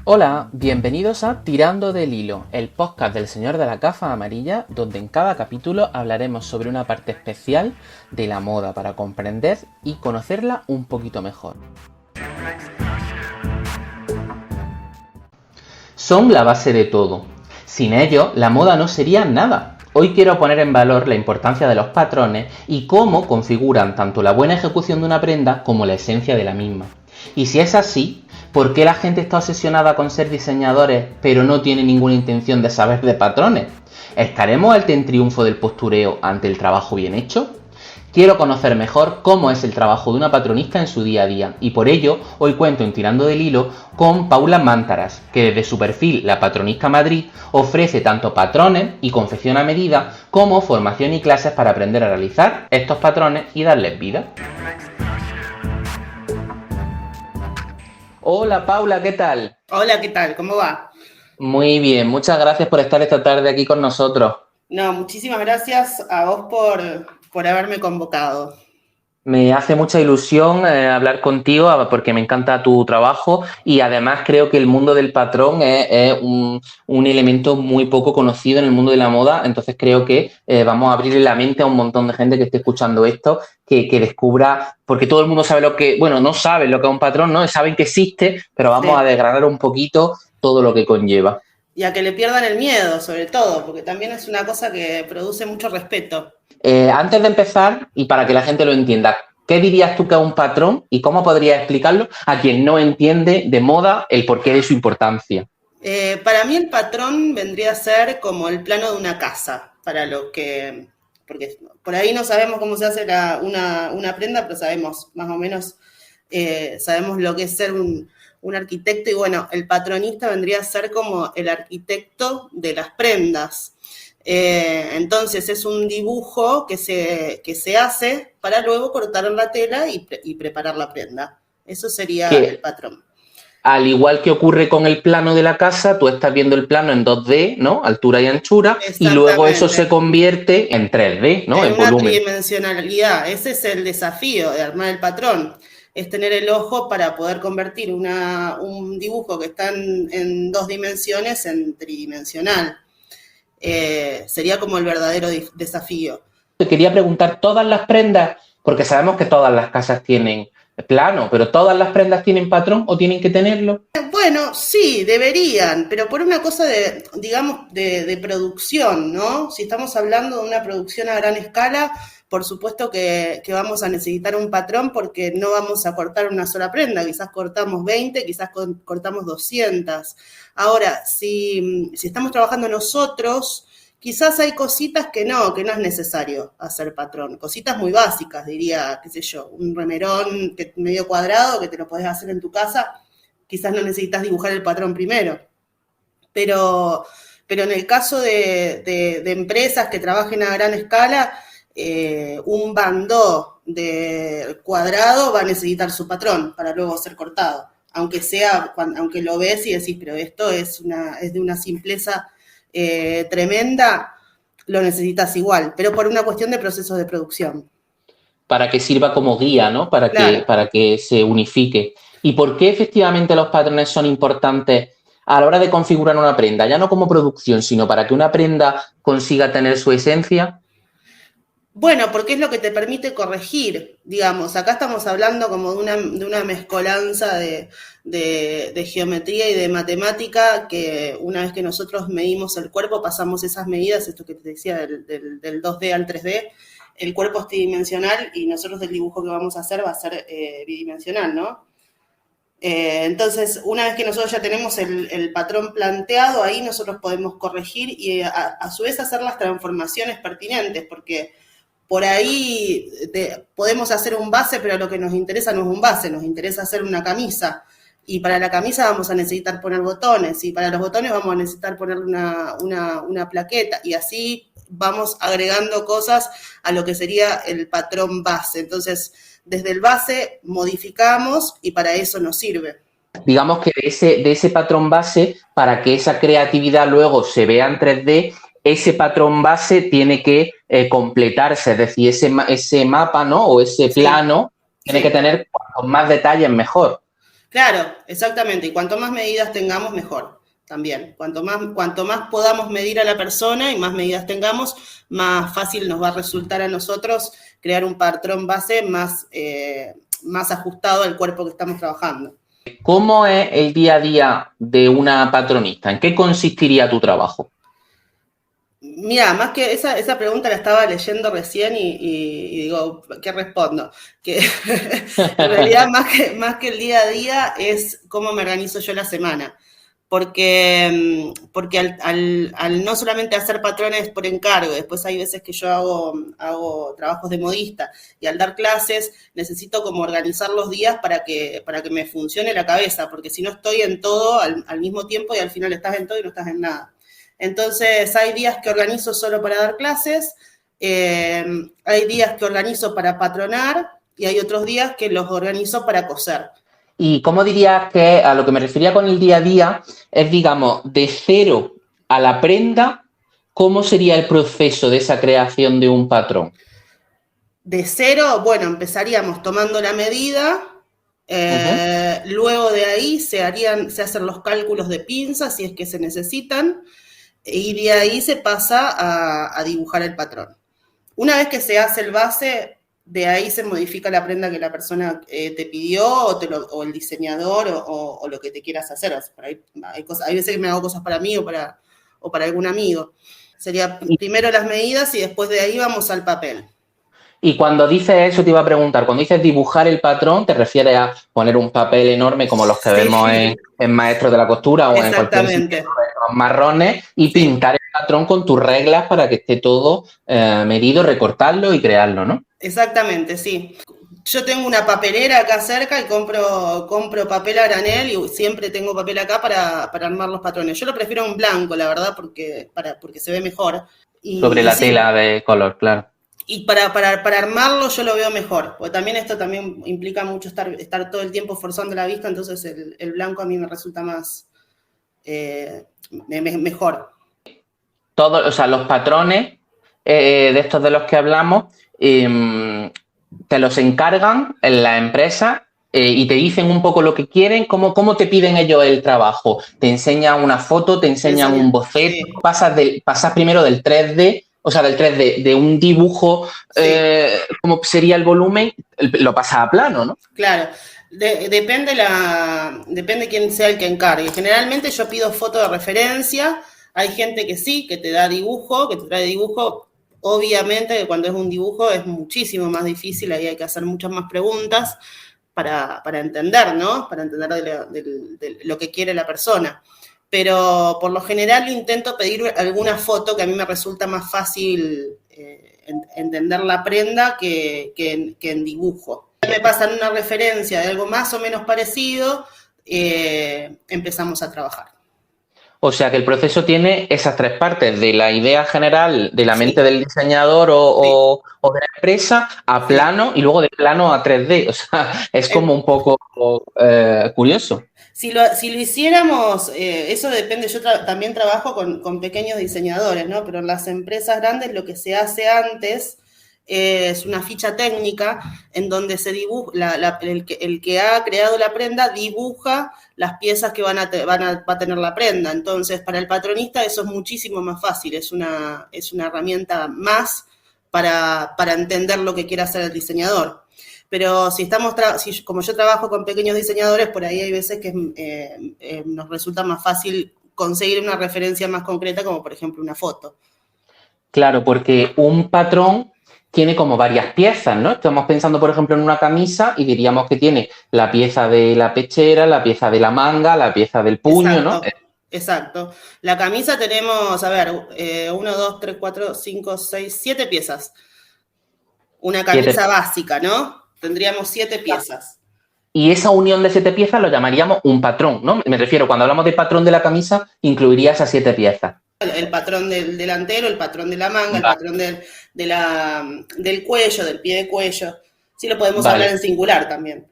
Hola, bienvenidos a Tirando del Hilo, el podcast del Señor de la Gafa Amarilla, donde en cada capítulo hablaremos sobre una parte especial de la moda para comprender y conocerla un poquito mejor. Son la base de todo. Sin ellos, la moda no sería nada. Hoy quiero poner en valor la importancia de los patrones y cómo configuran tanto la buena ejecución de una prenda como la esencia de la misma. Y si es así, ¿por qué la gente está obsesionada con ser diseñadores pero no tiene ninguna intención de saber de patrones? ¿Estaremos ante el triunfo del postureo ante el trabajo bien hecho? Quiero conocer mejor cómo es el trabajo de una patronista en su día a día y por ello hoy cuento en Tirando del Hilo con Paula Mántaras, que desde su perfil La Patronista Madrid ofrece tanto patrones y confección a medida como formación y clases para aprender a realizar estos patrones y darles vida. Hola Paula, ¿qué tal? Hola, ¿qué tal? ¿Cómo va? Muy bien, muchas gracias por estar esta tarde aquí con nosotros. No, muchísimas gracias a vos por haberme convocado. Me hace mucha ilusión hablar contigo porque me encanta tu trabajo y además creo que el mundo del patrón es un elemento muy poco conocido en el mundo de la moda, entonces creo que vamos a abrirle la mente a un montón de gente que esté escuchando esto, que descubra, porque todo el mundo sabe no sabe lo que es un patrón, ¿no? Saben que existe, pero vamos a desgranar un poquito todo lo que conlleva. Y a que le pierdan el miedo, sobre todo, porque también es una cosa que produce mucho respeto. Antes de empezar, y para que la gente lo entienda, ¿qué dirías tú que es un patrón y cómo podrías explicarlo a quien no entiende de moda el porqué de su importancia? Para mí el patrón vendría a ser como el plano de una casa, porque por ahí no sabemos cómo se hace una prenda, pero sabemos más o menos, sabemos lo que es ser un arquitecto y bueno, el patronista vendría a ser como el arquitecto de las prendas. Entonces es un dibujo que se hace para luego cortar la tela y preparar la prenda. Eso sería el patrón. Al igual que ocurre con el plano de la casa, tú estás viendo el plano en 2D, ¿no? Altura y anchura, y luego eso se convierte en 3D, ¿no? En volumen. Una tridimensionalidad. Ese es el desafío de armar el patrón. Es tener el ojo para poder convertir un dibujo que está en 2 dimensiones en tridimensional. Sería como el verdadero desafío. Te quería preguntar, ¿todas las prendas, porque sabemos que todas las casas tienen plano, pero ¿todas las prendas tienen patrón o tienen que tenerlo? Bueno, sí, deberían, pero por una cosa de producción, ¿no? Si estamos hablando de una producción a gran escala, por supuesto que vamos a necesitar un patrón porque no vamos a cortar una sola prenda, quizás cortamos 20, quizás cortamos 200. Ahora, si estamos trabajando nosotros, quizás hay cositas que no es necesario hacer patrón. Cositas muy básicas, diría, qué sé yo, un remerón medio cuadrado que te lo podés hacer en tu casa, quizás no necesitas dibujar el patrón primero. Pero en el caso de empresas que trabajen a gran escala, un bandó de cuadrado va a necesitar su patrón para luego ser cortado. Aunque lo ves y decís, pero esto es de una simpleza tremenda, lo necesitas igual, pero por una cuestión de procesos de producción. Para que sirva como guía, ¿no? Para que se unifique. ¿Y por qué efectivamente los patrones son importantes a la hora de configurar una prenda? Ya no como producción, sino para que una prenda consiga tener su esencia. Bueno, porque es lo que te permite corregir, digamos. Acá estamos hablando como de una mezcolanza de geometría y de matemática que una vez que nosotros medimos el cuerpo, pasamos esas medidas, esto que te decía del 2D al 3D, el cuerpo es tridimensional y nosotros el dibujo que vamos a hacer va a ser bidimensional, ¿no? Entonces, una vez que nosotros ya tenemos el patrón planteado, ahí nosotros podemos corregir y a su vez hacer las transformaciones pertinentes, porque por ahí podemos hacer un base, pero lo que nos interesa no es un base, nos interesa hacer una camisa. Y para la camisa vamos a necesitar poner botones, y para los botones vamos a necesitar poner una plaqueta, y así vamos agregando cosas a lo que sería el patrón base. Entonces, desde el base modificamos y para eso nos sirve. Digamos que de ese patrón base, para que esa creatividad luego se vea en 3D, ese patrón base tiene que completarse, es decir, ese mapa, ¿no? O ese plano tiene que tener cuantos más detalles mejor. Claro, exactamente. Y cuanto más medidas tengamos, mejor también. Cuanto más podamos medir a la persona y más medidas tengamos, más fácil nos va a resultar a nosotros crear un patrón base más ajustado al cuerpo que estamos trabajando. ¿Cómo es el día a día de una patronista? ¿En qué consistiría tu trabajo? Mira, más que esa pregunta la estaba leyendo recién y digo, ¿qué respondo? Que en realidad más que el día a día es cómo me organizo yo la semana. Porque al no solamente hacer patrones por encargo, después hay veces que yo hago trabajos de modista y al dar clases necesito como organizar los días para que me funcione la cabeza, porque si no estoy en todo al mismo tiempo y al final estás en todo y no estás en nada. Entonces hay días que organizo solo para dar clases, hay días que organizo para patronar y hay otros días que los organizo para coser. ¿Y cómo dirías que a lo que me refería con el día a día es, digamos, de cero a la prenda, cómo sería el proceso de esa creación de un patrón? De cero, bueno, empezaríamos tomando la medida, luego de ahí se hacen los cálculos de pinzas si es que se necesitan, y de ahí se pasa a dibujar el patrón. Una vez que se hace el base, de ahí se modifica la prenda que la persona te pidió o el diseñador o lo que te quieras hacer. O sea, por ahí hay veces que me hago cosas para mí o para algún amigo. Sería primero las medidas y después de ahí vamos al papel. Y cuando dices eso, te iba a preguntar, cuando dices dibujar el patrón, ¿te refieres a poner un papel enorme como los que vemos en Maestros de la Costura o en cualquier sitio, los marrones, y pintar el patrón con tus reglas para que esté todo medido, recortarlo y crearlo, ¿no? Exactamente, sí. Yo tengo una papelera acá cerca y compro papel a granel y siempre tengo papel acá para armar los patrones. Yo lo prefiero en blanco, la verdad, porque se ve mejor. Sobre la tela de color, claro. Y para armarlo yo lo veo mejor, porque también esto también implica mucho estar todo el tiempo forzando la vista, entonces el blanco a mí me resulta más mejor. Todos, o sea, los patrones de estos de los que hablamos te los encargan en la empresa y te dicen un poco lo que quieren. ¿Cómo te piden ellos el trabajo? ¿Te enseñan una foto? ¿Te enseñan un boceto? Sí. Pasas primero del 3D, o sea, del 3D, de un dibujo, sí, como sería el volumen, lo pasas a plano, ¿no? Claro. Depende quién sea el que encargue. Generalmente yo pido foto de referencia. Hay gente que sí, que te da dibujo, que te trae dibujo. Obviamente que cuando es un dibujo es muchísimo más difícil, ahí hay que hacer muchas más preguntas para entender, ¿no? Para entender de lo que quiere la persona. Pero por lo general intento pedir alguna foto que a mí me resulta más fácil entender la prenda que en dibujo. Me pasan una referencia de algo más o menos parecido, empezamos a trabajar. O sea que el proceso tiene esas tres partes, de la idea general de la mente del diseñador o de la empresa a plano y luego de plano a 3D. O sea, es como un poco curioso. Si lo hiciéramos, eso depende, yo también trabajo con pequeños diseñadores, ¿no? Pero en las empresas grandes lo que se hace antes es una ficha técnica en donde se dibuja, el que ha creado la prenda dibuja las piezas que va a tener la prenda. Entonces, para el patronista eso es muchísimo más fácil, es una herramienta más para entender lo que quiere hacer el diseñador. Pero como yo trabajo con pequeños diseñadores, por ahí hay veces que nos resulta más fácil conseguir una referencia más concreta, como por ejemplo una foto. Claro, porque un patrón tiene como varias piezas, ¿no? Estamos pensando, por ejemplo, en una camisa y diríamos que tiene la pieza de la pechera, la pieza de la manga, la pieza del puño, exacto, ¿no? Exacto. La camisa tenemos, 1, 2, 3, 4, 5, 6, 7 piezas. Una camisa básica, ¿no? Tendríamos 7 piezas. Y esa unión de 7 piezas lo llamaríamos un patrón, ¿no? Me refiero, cuando hablamos de patrón de la camisa, incluiría esas 7 piezas. El patrón del delantero, el patrón de la manga, el patrón del cuello, del pie de cuello. Sí lo podemos hablar en singular también.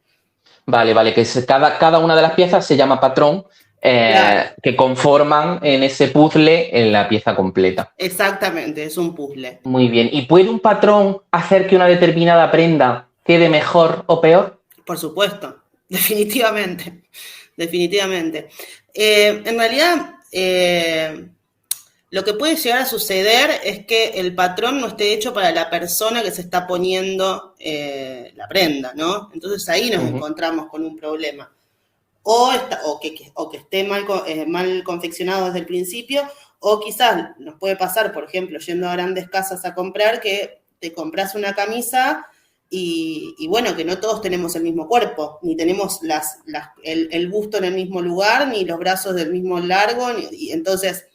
Vale, que cada una de las piezas se llama patrón, claro, que conforman en ese puzzle en la pieza completa. Exactamente, es un puzzle. Muy bien. ¿Y puede un patrón hacer que una determinada prenda quede mejor o peor? Por supuesto. definitivamente, definitivamente. En realidad, lo que puede llegar a suceder es que el patrón no esté hecho para la persona que se está poniendo la prenda, ¿no? Entonces ahí nos encontramos con un problema. O que esté mal confeccionado desde el principio, o quizás nos puede pasar, por ejemplo, yendo a grandes casas a comprar, que te compras una camisa y bueno, que no todos tenemos el mismo cuerpo, ni tenemos el busto en el mismo lugar, ni los brazos del mismo largo, y entonces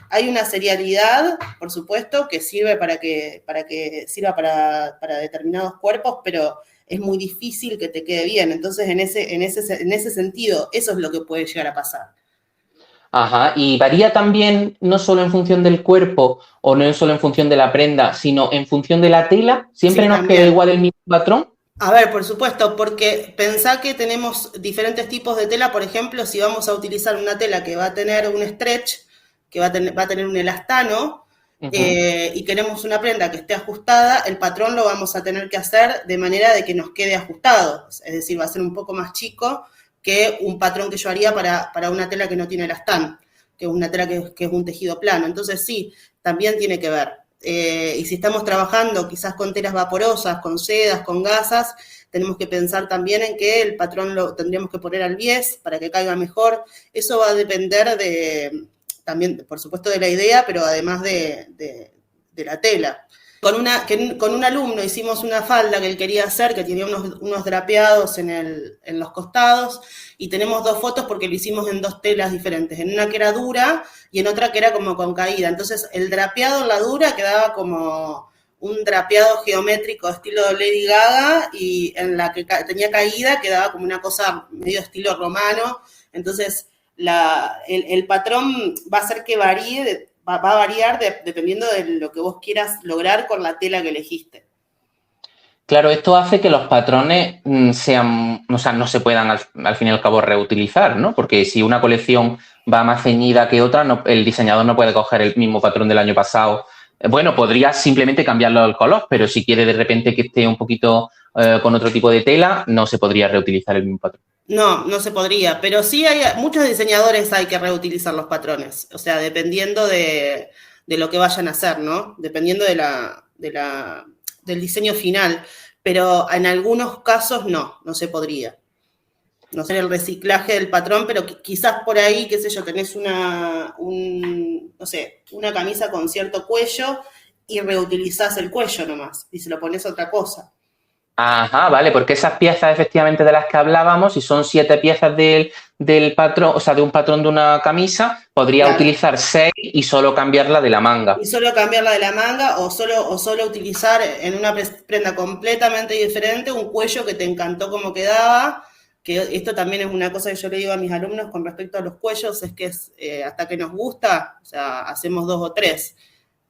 hay una serialidad, por supuesto, que sirve para que sirva para determinados cuerpos, pero es muy difícil que te quede bien. Entonces, en ese sentido, eso es lo que puede llegar a pasar. Ajá, y varía también no solo en función del cuerpo o no solo en función de la prenda, sino en función de la tela. ¿Siempre Sí, nos también. queda igual el mismo patrón? A ver, por supuesto, porque pensá que tenemos diferentes tipos de tela. Por ejemplo, si vamos a utilizar una tela que va a tener un stretch, que va a tener un elastano, y queremos una prenda que esté ajustada, el patrón lo vamos a tener que hacer de manera de que nos quede ajustado. Es decir, va a ser un poco más chico que un patrón que yo haría para una tela que no tiene elastán, que es una tela que es un tejido plano. Entonces sí, también tiene que ver. Y si estamos trabajando quizás con telas vaporosas, con sedas, con gasas, tenemos que pensar también en que el patrón lo tendríamos que poner al bies para que caiga mejor. Eso va a depender también, por supuesto, de la idea, pero además de la tela. Con un alumno hicimos una falda que él quería hacer, que tenía unos drapeados en los costados, y tenemos dos fotos porque lo hicimos en dos telas diferentes, en una que era dura y en otra que era como con caída. Entonces, el drapeado en la dura quedaba como un drapeado geométrico estilo Lady Gaga, y en la que tenía caída quedaba como una cosa medio estilo romano. Entonces, el patrón va a hacer que varíe, va a variar dependiendo de lo que vos quieras lograr con la tela que elegiste. Claro, esto hace que los patrones sean, o sea, no se puedan al fin y al cabo reutilizar, ¿no? Porque si una colección va más ceñida que otra, el diseñador no puede coger el mismo patrón del año pasado. Bueno, podría simplemente cambiarlo el color, pero si quiere de repente que esté un poquito con otro tipo de tela, no se podría reutilizar el mismo patrón. No, no se podría, pero sí muchos diseñadores hay que reutilizar los patrones, o sea, dependiendo de lo que vayan a hacer, ¿no? Dependiendo del diseño final, pero en algunos casos no se podría. No sé, el reciclaje del patrón, pero quizás por ahí, qué sé yo, tenés una camisa con cierto cuello y reutilizás el cuello nomás, y se lo pones a otra cosa. Ajá, vale, porque esas piezas efectivamente de las que hablábamos, si son 7 piezas del patrón, o sea, de un patrón de una camisa, podría utilizar 6 y solo cambiarla de la manga. Y solo cambiarla de la manga o solo utilizar en una prenda completamente diferente un cuello que te encantó como quedaba, que esto también es una cosa que yo le digo a mis alumnos con respecto a los cuellos, es que hasta que nos gusta, o sea, hacemos 2 o 3.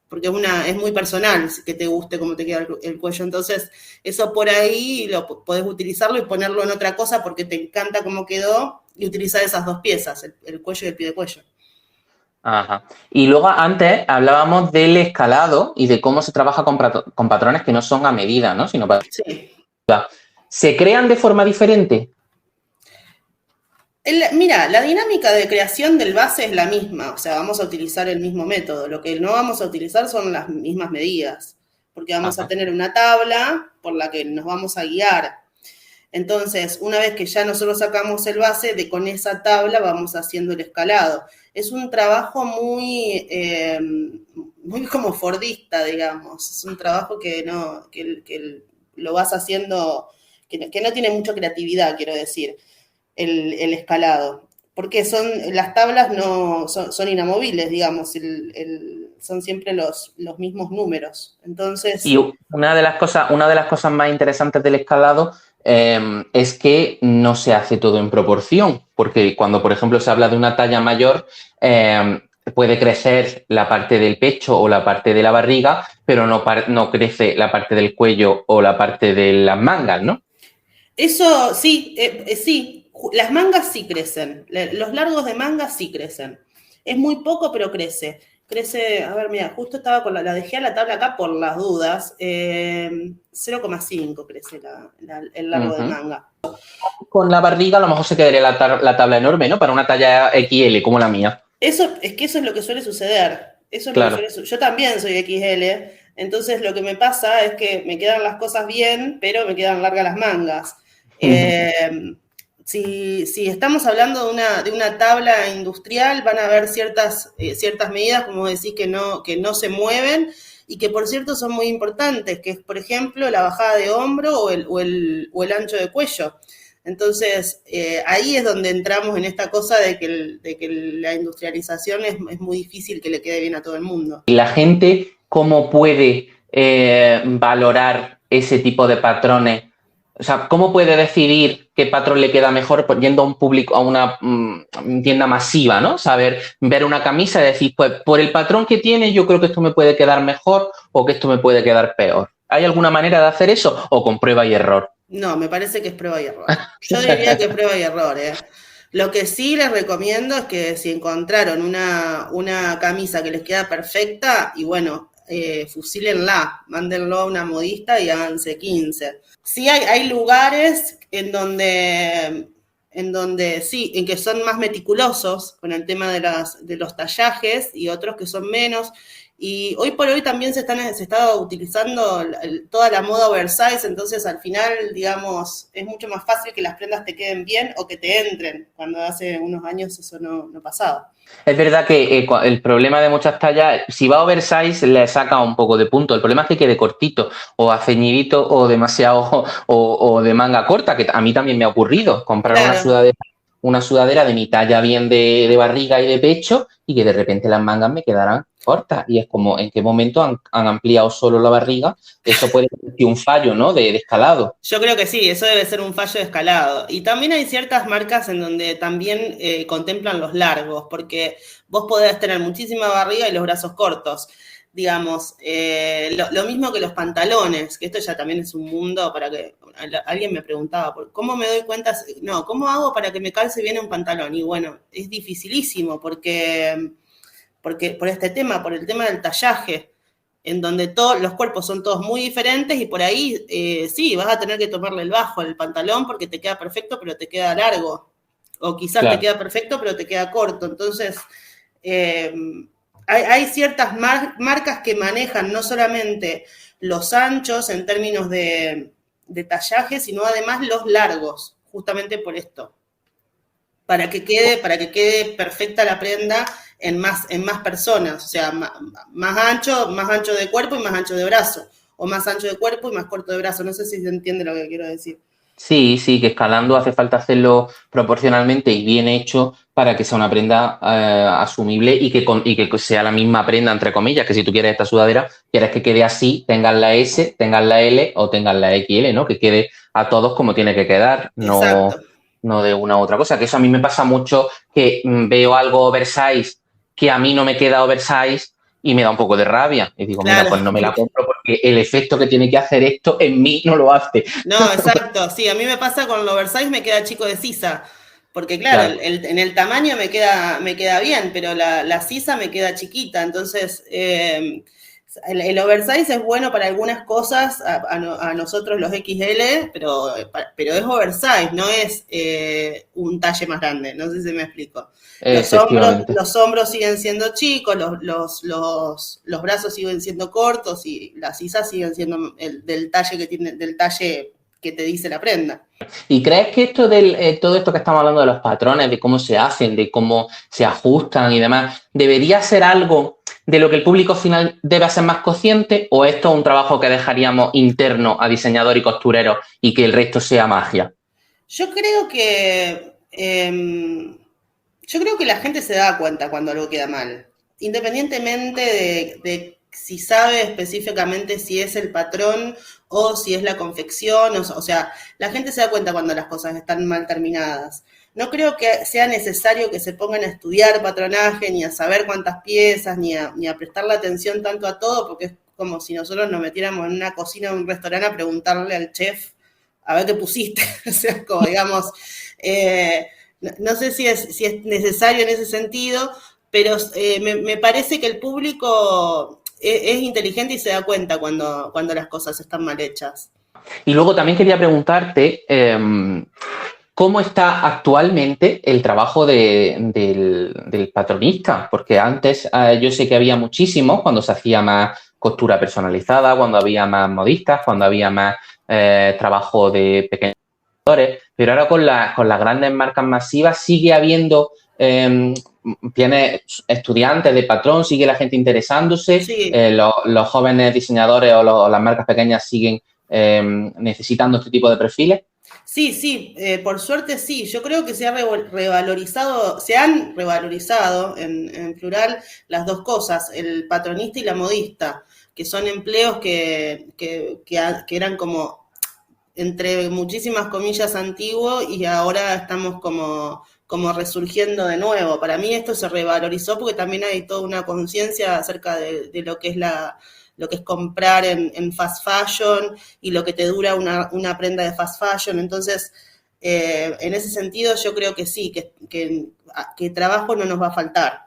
Porque es muy personal que te guste cómo te queda el cuello. Entonces, eso por ahí podés utilizarlo y ponerlo en otra cosa porque te encanta cómo quedó y utilizar esas dos piezas, el cuello y el pie de cuello. Ajá. Y luego antes hablábamos del escalado y de cómo se trabaja con patrones que no son a medida, ¿no? Sino para... Sí. ¿Se crean de forma diferente? Mira, la dinámica de creación del base es la misma, o sea, vamos a utilizar el mismo método. Lo que no vamos a utilizar son las mismas medidas, porque vamos a tener una tabla por la que nos vamos a guiar. Entonces, una vez que ya nosotros sacamos el base, con esa tabla vamos haciendo el escalado. Es un trabajo muy como fordista, digamos. Es un trabajo que lo vas haciendo, que no tiene mucha creatividad, quiero decir. El escalado, porque las tablas no son inamovibles, digamos, son siempre los mismos números. Entonces. Y una de las cosas más interesantes del escalado es que no se hace todo en proporción, porque cuando, por ejemplo, se habla de una talla mayor, puede crecer la parte del pecho o la parte de la barriga, pero no crece la parte del cuello o la parte de las mangas, ¿no? Eso sí, sí. Las mangas sí crecen, los largos de mangas sí crecen. Es muy poco, pero crece. Crece, a ver, mira, justo estaba con la dejé a la tabla acá por las dudas, 0,5 crece el largo de Ujú. manga. Con la barriga a lo mejor se quedaría la tabla enorme, ¿no? Para una talla XL como la mía. Eso es lo que suele suceder. Eso es lo que Claro. suele suceder. Yo también soy XL, entonces lo que me pasa es que me quedan las cosas bien, pero me quedan largas las mangas. Si estamos hablando de una tabla industrial, van a haber ciertas medidas, como decís, que no se mueven y que por cierto son muy importantes, que es, por ejemplo, la bajada de hombro o el ancho de cuello. Entonces, ahí es donde entramos en esta cosa de que la industrialización es muy difícil que le quede bien a todo el mundo. ¿Y la gente cómo puede valorar ese tipo de patrones? O sea, ¿cómo puede decidir qué patrón le queda mejor yendo a un público, a una tienda masiva, ¿no? Saber, ver una camisa y decir, pues por el patrón que tiene, yo creo que esto me puede quedar mejor o que esto me puede quedar peor. ¿Hay alguna manera de hacer eso o con prueba y error? No, me parece que es prueba y error. Yo diría que es prueba y error, ¿eh? Lo que sí les recomiendo es que si encontraron una camisa que les queda perfecta, y bueno, fusílenla, mándenlo a una modista y háganse 15. Sí hay lugares en donde sí, en que son más meticulosos con el tema de los tallajes y otros que son menos. Y hoy por hoy también se está utilizando toda la moda oversize, entonces al final, digamos, es mucho más fácil que las prendas te queden bien o que te entren, cuando hace unos años eso no pasaba. Es verdad que el problema de muchas tallas, si va oversize, le saca un poco de punto. El problema es que quede cortito, o a ceñidito, o demasiado, o de manga corta, que a mí también me ha ocurrido comprar Claro. una sudadera de mi talla bien de barriga y de pecho, y que de repente las mangas me quedaran cortas. Y es como, ¿en qué momento han ampliado solo la barriga? Eso puede ser un fallo, ¿no? De escalado. Yo creo que sí, eso debe ser un fallo de escalado. Y también hay ciertas marcas en donde también contemplan los largos, porque vos podés tener muchísima barriga y los brazos cortos. Digamos, lo mismo que los pantalones, que esto ya también es un mundo para que alguien me preguntaba, ¿cómo me doy cuenta? No, ¿cómo hago para que me calce bien un pantalón? Y bueno, es dificilísimo porque por este tema, por el tema del tallaje, en donde todos los cuerpos son todos muy diferentes y por ahí sí, vas a tener que tomarle el bajo al pantalón porque te queda perfecto pero te queda largo, o quizás te Claro. queda perfecto pero te queda corto. Entonces, eh, hay ciertas marcas que manejan no solamente los anchos en términos de tallaje, sino además los largos, justamente por esto, para que quede perfecta la prenda en más personas, o sea, más ancho de cuerpo y más ancho de brazo, o más ancho de cuerpo y más corto de brazo. No sé si se entiende lo que quiero decir. Sí, sí, que escalando hace falta hacerlo proporcionalmente y bien hecho para que sea una prenda asumible y que sea la misma prenda, entre comillas, que si tú quieres esta sudadera, quieres que quede así, tengas la S, tengas la L o tengas la XL, ¿no? Que quede a todos como tiene que quedar, Exacto. no de una u otra cosa. Que eso a mí me pasa mucho que veo algo oversize que a mí no me queda oversize y me da un poco de rabia. Y digo, mira, Claro, pues no me la porque compro porque el efecto que tiene que hacer esto en mí no lo hace. no, exacto, sí, a mí me pasa con el oversize, me queda chico de sisa, porque claro, Claro. en el tamaño me queda bien, pero la sisa me queda chiquita, entonces el oversize es bueno para algunas cosas, a nosotros los XL, pero es oversize, no es un talle más grande, no sé si me explico. Efectivamente. Los hombros siguen siendo chicos, los brazos siguen siendo cortos y las sisas siguen siendo del talle que te dice la prenda. ¿Y crees que todo esto que estamos hablando de los patrones, de cómo se hacen, de cómo se ajustan y demás, debería ser algo de lo que el público final debe ser más consciente o esto es un trabajo que dejaríamos interno a diseñador y costurero y que el resto sea magia? Yo creo que yo creo que la gente se da cuenta cuando algo queda mal, independientemente de si sabe específicamente si es el patrón o si es la confección, o sea, la gente se da cuenta cuando las cosas están mal terminadas. No creo que sea necesario que se pongan a estudiar patronaje, ni a saber cuántas piezas, ni a prestarle atención tanto a todo, porque es como si nosotros nos metiéramos en una cocina de un restaurante a preguntarle al chef a ver qué pusiste. O sea, como digamos, no sé si es necesario en ese sentido, pero me parece que el público es inteligente y se da cuenta cuando las cosas están mal hechas. Y luego también quería preguntarte cómo está actualmente el trabajo del patronista, porque antes yo sé que había muchísimos cuando se hacía más costura personalizada, cuando había más modistas, cuando había más trabajo de pequeños productores, pero ahora con las grandes marcas masivas sigue habiendo tienes estudiantes de patrón, sigue la gente interesándose, Sí. los jóvenes diseñadores o las marcas pequeñas siguen necesitando este tipo de perfiles. Sí, sí, por suerte sí. Yo creo que se ha revalorizado, se han revalorizado en plural las dos cosas, el patronista y la modista, que son empleos que eran como, entre muchísimas comillas, antiguos y ahora estamos como resurgiendo de nuevo. Para mí esto se revalorizó porque también hay toda una conciencia acerca de lo que es lo que es comprar en fast fashion y lo que te dura una prenda de fast fashion. Entonces, en ese sentido yo creo que sí, que trabajo no nos va a faltar.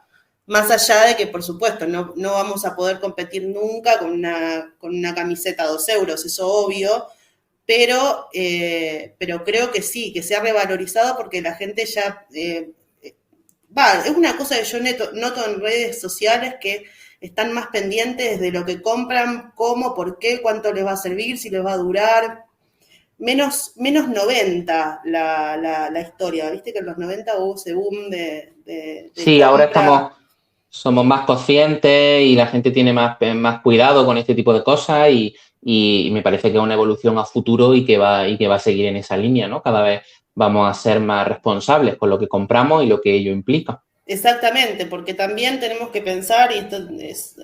Más allá de que, por supuesto, no vamos a poder competir nunca con una camiseta a 2 euros, eso obvio, pero creo que sí, que se ha revalorizado porque la gente ya... es una cosa que yo noto en redes sociales que están más pendientes de lo que compran, cómo, por qué, cuánto les va a servir, si les va a durar. Menos 90 la historia, viste que en los 90 hubo ese boom de Sí, ahora compra. somos más conscientes y la gente tiene más cuidado con este tipo de cosas y me parece que es una evolución a futuro y que va a seguir en esa línea, ¿no? Cada vez vamos a ser más responsables con lo que compramos y lo que ello implica. Exactamente, porque también tenemos que pensar, y esto es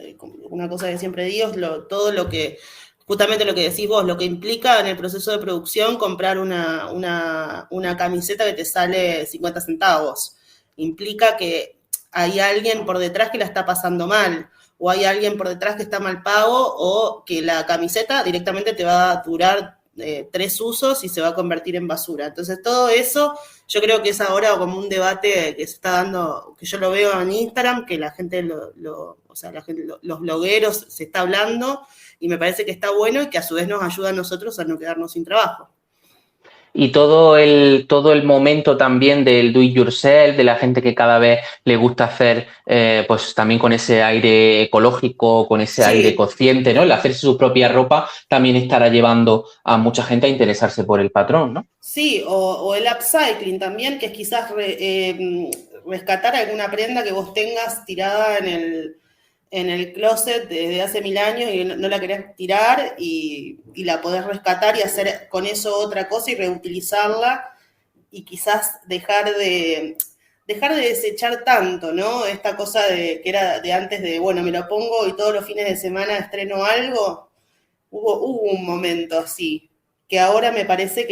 una cosa que siempre digo, es todo lo que, justamente lo que decís vos, lo que implica en el proceso de producción comprar una camiseta que te sale 50 centavos. Implica que hay alguien por detrás que la está pasando mal, o hay alguien por detrás que está mal pago, o que la camiseta directamente te va a durar 3 usos y se va a convertir en basura. Entonces todo eso yo creo que es ahora como un debate que se está dando, que yo lo veo en Instagram, que la gente, o sea, los blogueros se está hablando y me parece que está bueno y que a su vez nos ayuda a nosotros a no quedarnos sin trabajo. Y todo el momento también del do it yourself, de la gente que cada vez le gusta hacer, pues también con ese aire ecológico, con ese aire Sí, consciente, ¿no? El hacerse su propia ropa también estará llevando a mucha gente a interesarse por el patrón, ¿no? sí, o el upcycling también, que es quizás rescatar alguna prenda que vos tengas tirada en el closet desde hace 1000 años y no la querés tirar y la podés rescatar y hacer con eso otra cosa y reutilizarla y quizás dejar de desechar tanto, ¿no? Esta cosa que era de antes de, bueno, me lo pongo y todos los fines de semana estreno algo. Hubo un momento así, que ahora me parece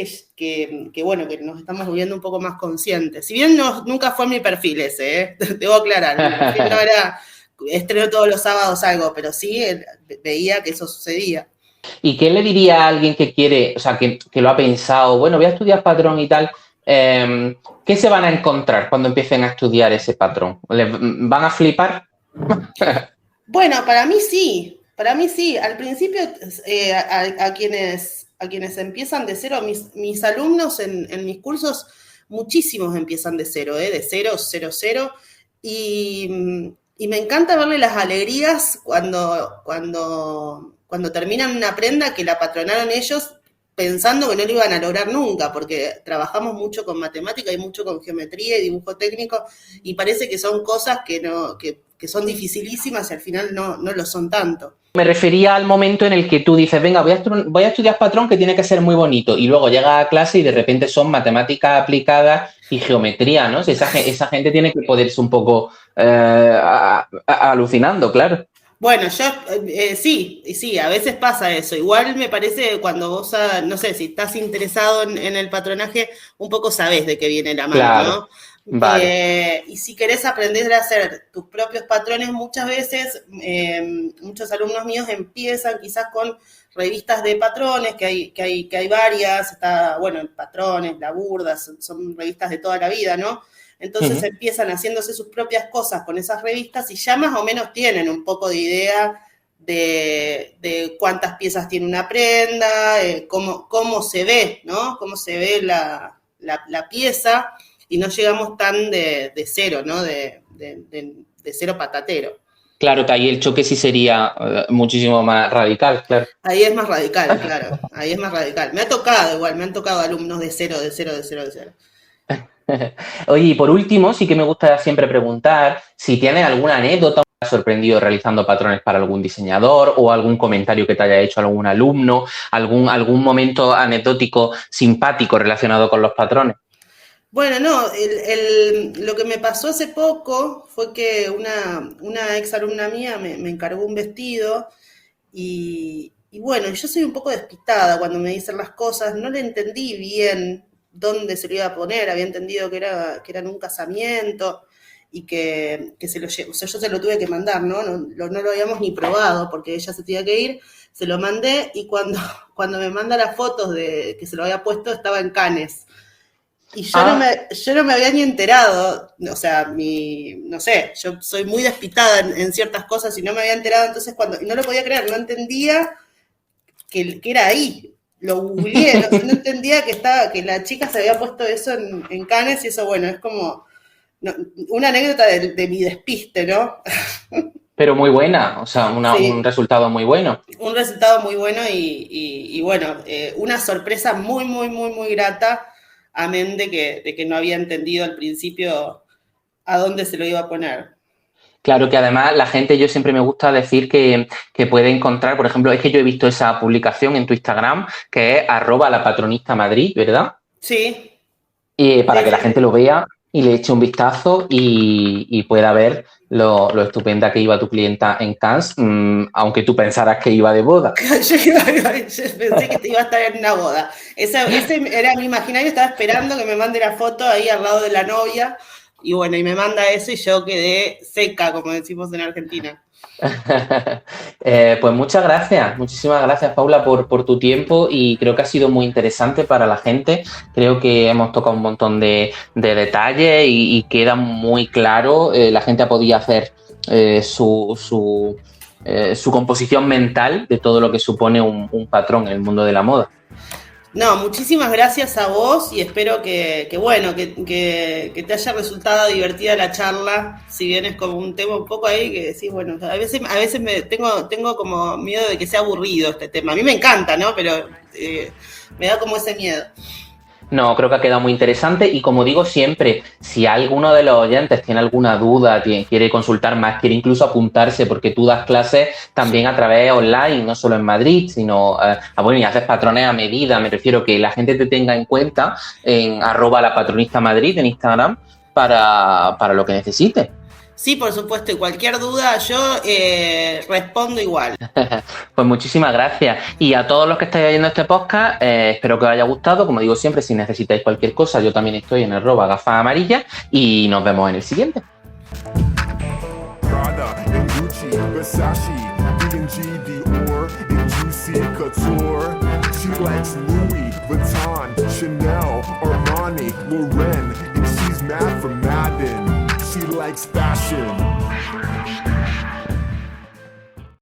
bueno, que nos estamos volviendo un poco más conscientes. Si bien nunca fue mi perfil ese, debo aclarar, mi perfil no era estreno todos los sábados algo, pero sí veía que eso sucedía. ¿Y qué le diría a alguien que quiere, o sea, que lo ha pensado, bueno, voy a estudiar patrón y tal? ¿Qué se van a encontrar cuando empiecen a estudiar ese patrón? ¿Les van a flipar? Bueno, para mí sí. Al principio, a quienes empiezan de cero, mis alumnos en mis cursos, muchísimos empiezan de cero, de cero, cero, cero, y me encanta verle las alegrías cuando terminan una prenda que la patronaron ellos pensando que no lo iban a lograr nunca, porque trabajamos mucho con matemática y mucho con geometría y dibujo técnico, y parece que son cosas que son dificilísimas y al final no lo son tanto. Me refería al momento en el que tú dices, venga, voy a estudiar patrón que tiene que ser muy bonito, y luego llega a clase y de repente son matemáticas aplicadas y geometría, ¿no? Esa gente tiene que poderse un poco alucinando, claro. Bueno, yo sí, a veces pasa eso. Igual me parece cuando vos, no sé, si estás interesado en el patronaje, un poco sabés de qué viene la mano, Claro. ¿no? Vale. Y si querés aprender a hacer tus propios patrones, muchas veces muchos alumnos míos empiezan quizás con revistas de patrones, que hay varias, está, bueno, Patrones, La Burda, son revistas de toda la vida, ¿no? Entonces empiezan haciéndose sus propias cosas con esas revistas y ya más o menos tienen un poco de idea de cuántas piezas tiene una prenda, cómo se ve, ¿no? Cómo se ve la pieza, y no llegamos tan de cero, ¿no? De cero patatero. Claro que ahí el choque sí sería muchísimo más radical, claro. Ahí es más radical, claro. Ahí es más radical. Me han tocado alumnos de cero. Oye, y por último, sí que me gusta siempre preguntar si tienes alguna anécdota que te ha sorprendido realizando patrones para algún diseñador, o algún comentario que te haya hecho algún alumno, algún momento anecdótico simpático relacionado con los patrones. Bueno, no, lo que me pasó hace poco fue que una ex alumna mía me encargó un vestido y bueno, yo soy un poco despistada cuando me dicen las cosas, no le entendí bien dónde se lo iba a poner, había entendido que era en un casamiento y que se lo o sea, yo se lo tuve que mandar, ¿no? No lo habíamos ni probado porque ella se tenía que ir, se lo mandé y cuando me manda las fotos de que se lo había puesto estaba en Cannes. Y yo no me había ni enterado, o sea, no sé, yo soy muy despistada en ciertas cosas y no me había enterado, entonces y no lo podía creer, no entendía que era ahí, lo googleé, no entendía que la chica se había puesto eso en Cannes, y eso, bueno, es como una anécdota de mi despiste, ¿no? Pero muy buena, o sea, Sí. un resultado muy bueno. Un resultado muy bueno y bueno, una sorpresa muy, muy, muy, muy grata, amén de que no había entendido al principio a dónde se lo iba a poner. Claro que además la gente, yo siempre me gusta decir que puede encontrar, por ejemplo, es que yo he visto esa publicación en tu Instagram, que es @lapatronista_Madrid, ¿verdad? Sí, Y para que la sí. gente lo vea y le eche un vistazo y pueda ver lo estupenda que iba tu clienta en Cannes, aunque tú pensaras que iba de boda. Yo pensé que te iba a estar en una boda. Ese era mi imaginario, estaba esperando que me mande la foto ahí al lado de la novia. Y bueno, y me manda eso y yo quedé seca, como decimos en Argentina. Pues muchas gracias, muchísimas gracias, Paula, por tu tiempo, y creo que ha sido muy interesante para la gente. Creo que hemos tocado un montón de detalles y queda muy claro. La gente ha podido hacer su composición mental de todo lo que supone un patrón en el mundo de la moda. No, muchísimas gracias a vos y espero que te haya resultado divertida la charla, si bien es como un tema un poco ahí que decís, bueno, a veces tengo como miedo de que sea aburrido este tema. A mí me encanta, ¿no? Pero me da como ese miedo. No, creo que ha quedado muy interesante, y como digo siempre, si alguno de los oyentes tiene alguna duda, quiere consultar más, quiere incluso apuntarse, porque tú das clases también a través online, no solo en Madrid, sino, bueno, y haces patrones a medida. Me refiero que la gente te tenga en cuenta en @lapatronista_Madrid en Instagram para lo que necesite. Sí, por supuesto, y cualquier duda yo respondo igual. Pues muchísimas gracias. Y a todos los que estáis oyendo este podcast, espero que os haya gustado. Como digo siempre, si necesitáis cualquier cosa, yo también estoy en @gafasamarillas, y nos vemos en el siguiente. Prada and Gucci, Versace, B&G, Dior, and GC Couture. She likes Louis Vuitton, Chanel, Armani, Lauren, and she's mad for Madden. She likes fashion.